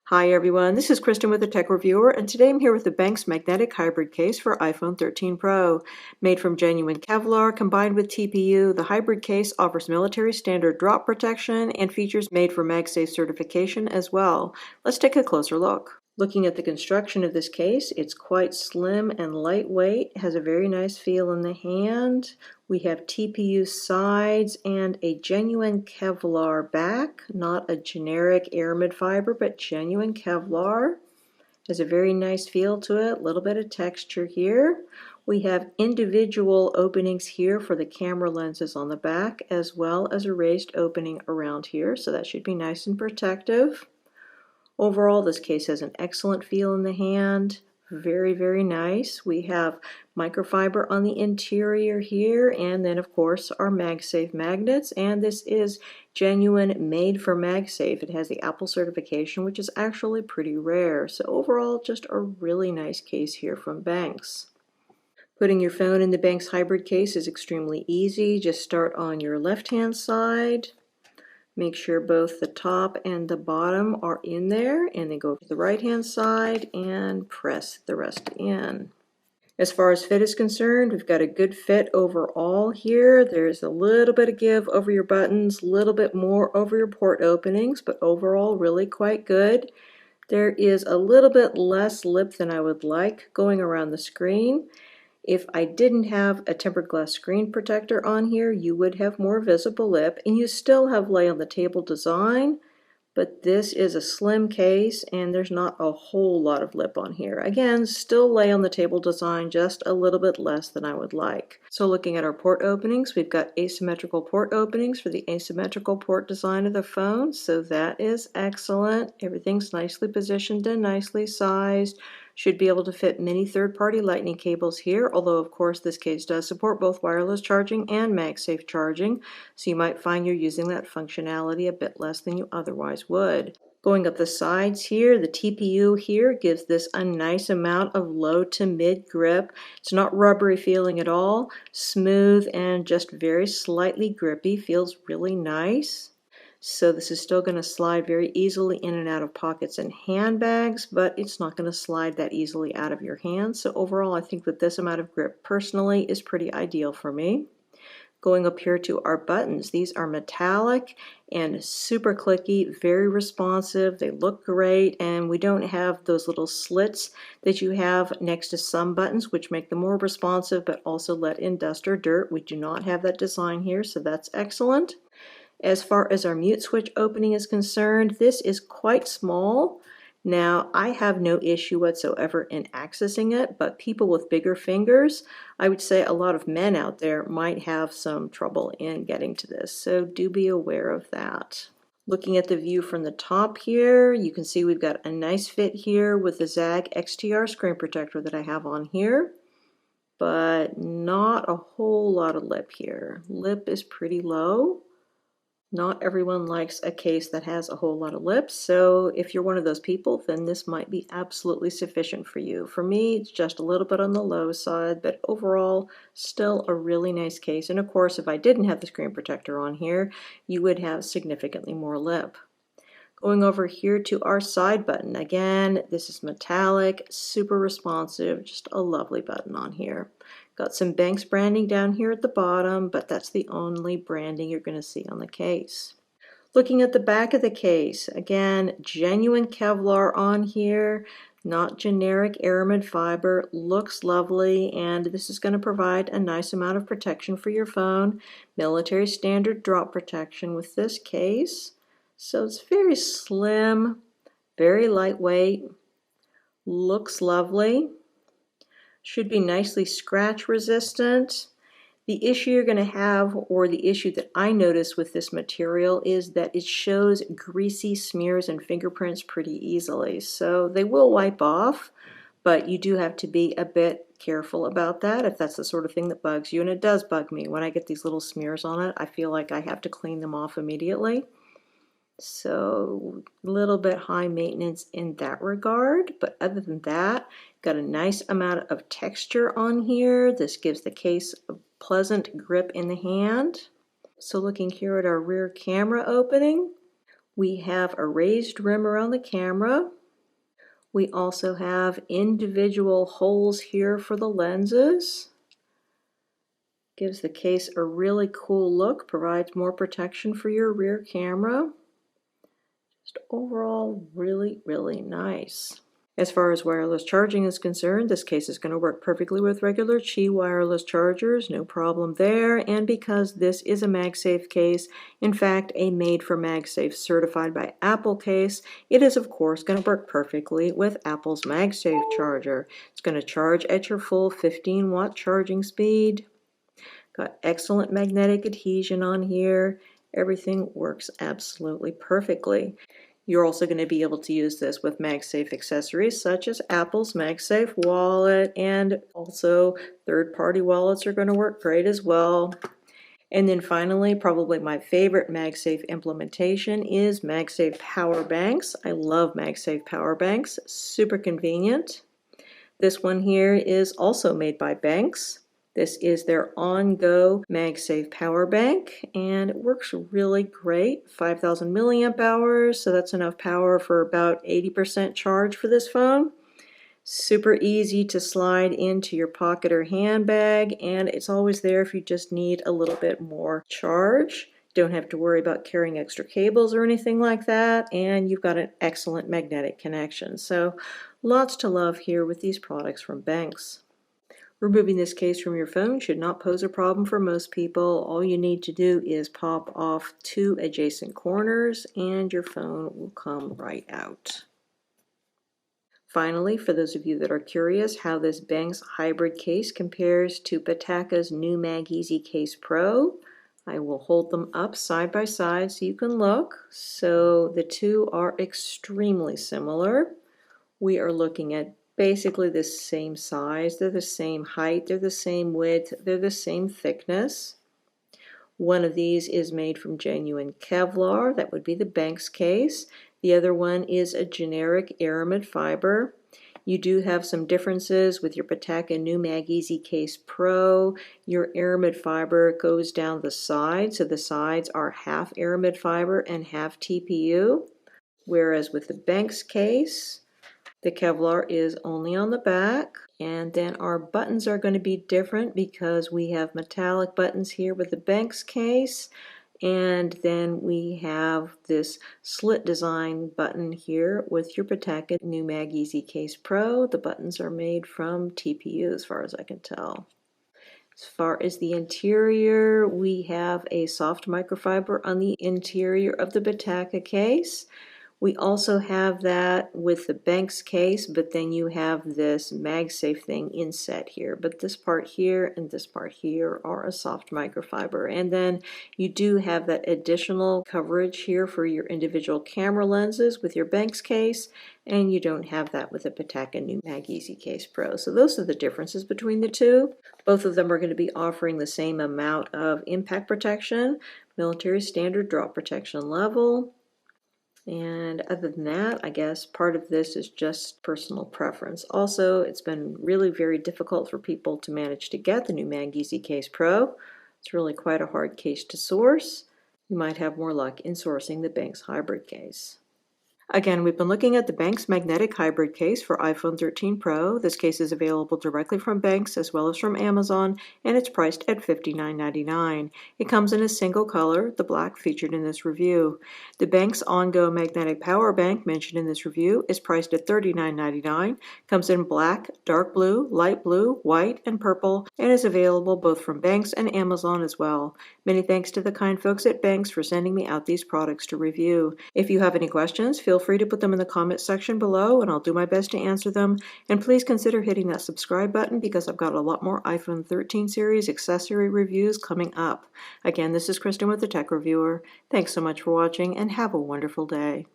Hi everyone, this is Kristen with the Tech Reviewer, and today I'm here with the Benks Magnetic Hybrid Case for iPhone 13 Pro. Made from genuine Kevlar combined with TPU, the hybrid case offers military standard drop protection and features made for MagSafe certification as well. Let's take a closer look. Looking at the construction of this case, it's quite slim and lightweight, has a very nice feel in the hand. We have TPU sides and a genuine Kevlar back, not a generic aramid fiber, but genuine Kevlar. Has a very nice feel to it, a little bit of texture here. We have individual openings here for the camera lenses on the back, as well as a raised opening around here, so that should be nice and protective. Overall, this case has an excellent feel in the hand. Very, very nice. We have microfiber on the interior here, and then of course our MagSafe magnets, and this is genuine made for MagSafe. It has the Apple certification, which is actually pretty rare. So overall, just a really nice case here from Benks. Putting your phone in the Benks hybrid case is extremely easy. Just start on your left-hand side. Make sure both the top and the bottom are in there, and then go to the right-hand side and press the rest in. As far as fit is concerned, we've got a good fit overall here. There's a little bit of give over your buttons, a little bit more over your port openings, but overall really quite good. There is a little bit less lip than I would like going around the screen. If I didn't have a tempered glass screen protector on here, you would have more visible lip, and you still have lay on the table design, but this is a slim case and there's not a whole lot of lip on here. Again, still lay on the table design, just a little bit less than I would like. So looking at our port openings, we've got asymmetrical port openings for the asymmetrical port design of the phone, so that is excellent. Everything's nicely positioned and nicely sized. Should be able to fit many third-party lightning cables here, although of course this case does support both wireless charging and MagSafe charging, so you might find you're using that functionality a bit less than you otherwise would. Going up the sides here, the TPU here gives this a nice amount of low to mid grip. It's not rubbery feeling at all, smooth and just very slightly grippy, feels really nice. So this is still going to slide very easily in and out of pockets and handbags, but it's not going to slide that easily out of your hands. So overall, I think that this amount of grip personally is pretty ideal for me. Going up here to our buttons, these are metallic and super clicky, very responsive. They look great, and we don't have those little slits that you have next to some buttons, which make them more responsive but also let in dust or dirt. We do not have that design here, so that's excellent. As far as our mute switch opening is concerned, this is quite small. Now, I have no issue whatsoever in accessing it, but people with bigger fingers, I would say a lot of men out there might have some trouble in getting to this, so do be aware of that. Looking at the view from the top here, you can see we've got a nice fit here with the ZAG XTR screen protector that I have on here, but not a whole lot of lip here. Lip is pretty low. Not everyone likes a case that has a whole lot of lips, so if you're one of those people, then this might be absolutely sufficient for you. For me, it's just a little bit on the low side, but overall, still a really nice case. And of course, if I didn't have the screen protector on here, you would have significantly more lip. Going over here to our side button, again, this is metallic, super responsive, just a lovely button on here. Got some Benks branding down here at the bottom, but that's the only branding you're going to see on the case. Looking at the back of the case, again, genuine Kevlar on here, not generic aramid fiber, looks lovely, and this is going to provide a nice amount of protection for your phone. Military standard drop protection with this case. So it's very slim, very lightweight, looks lovely. Should be nicely scratch resistant. The issue you're going to have, or the issue that I notice with this material, is that it shows greasy smears and fingerprints pretty easily. So they will wipe off, but you do have to be a bit careful about that if that's the sort of thing that bugs you. And it does bug me. When I get these little smears on it, I feel like I have to clean them off immediately. So a little bit high maintenance in that regard, but other than that, got a nice amount of texture on here. This gives the case a pleasant grip in the hand. So looking here at our rear camera opening, we have a raised rim around the camera. We also have individual holes here for the lenses. Gives the case a really cool look, provides more protection for your rear camera. Just overall really, really nice. As far as wireless charging is concerned, this case is going to work perfectly with regular Qi wireless chargers, no problem there. And because this is a MagSafe case, in fact a made for MagSafe certified by Apple case, it is of course going to work perfectly with Apple's MagSafe charger. It's going to charge at your full 15-watt charging speed. Got excellent magnetic adhesion on here. Everything works absolutely perfectly. You're also going to be able to use this with MagSafe accessories such as Apple's MagSafe wallet, and also third-party wallets are going to work great as well. And then finally, probably my favorite MagSafe implementation is MagSafe power banks. I love MagSafe power banks, super convenient. This one here is also made by Benks. This is their on-go MagSafe power bank, and it works really great. 5,000 milliamp hours, so that's enough power for about 80% charge for this phone. Super easy to slide into your pocket or handbag, and it's always there if you just need a little bit more charge. Don't have to worry about carrying extra cables or anything like that, and you've got an excellent magnetic connection. So lots to love here with these products from Benks. Removing this case from your phone should not pose a problem for most people. All you need to do is pop off 2 adjacent corners and your phone will come right out. Finally, for those of you that are curious how this Benks hybrid case compares to Pitaka's new MagEZ Case Pro, I will hold them up side by side so you can look. So the two are extremely similar. We are looking at basically the same size, they're the same height, they're the same width, they're the same thickness. One of these is made from genuine Kevlar, that would be the Benks case. The other one is a generic aramid fiber. You do have some differences with your Pitaka new MagEZ Case Pro. Your aramid fiber goes down the side, so the sides are half aramid fiber and half TPU. Whereas with the Benks case, the Kevlar is only on the back, and then our buttons are going to be different because we have metallic buttons here with the Benks case, and then we have this slit design button here with your Pitaka new MagEZ Case Pro. The buttons are made from TPU as far as I can tell. As far as the interior, we have a soft microfiber on the interior of the Pitaka case. We also have that with the Benks case, but then you have this MagSafe thing inset here. But this part here and this part here are a soft microfiber. And then you do have that additional coverage here for your individual camera lenses with your Benks case, and you don't have that with the Pitaka new MagEZ Case Pro. So those are the differences between the two. Both of them are going to be offering the same amount of impact protection, military standard drop protection level. And other than that, I guess part of this is just personal preference. Also, it's been really very difficult for people to manage to get the new MagEZ Case Pro. It's really quite a hard case to source. You might have more luck in sourcing the Benks Hybrid Case. Again, we've been looking at the Benks Magnetic Hybrid Case for iPhone 13 Pro. This case is available directly from Benks as well as from Amazon, and it's priced at $59.99. It comes in a single color, the black featured in this review. The Benks On-Go Magnetic Power Bank mentioned in this review is priced at $39.99, comes in black, dark blue, light blue, white, and purple, and is available both from Benks and Amazon as well. Many thanks to the kind folks at Benks for sending me out these products to review. If you have any questions, feel free to put them in the comment section below and I'll do my best to answer them. And please consider hitting that subscribe button because I've got a lot more iPhone 13 series accessory reviews coming up. Again, this is Kristen with the Tech Reviewer. Thanks so much for watching and have a wonderful day.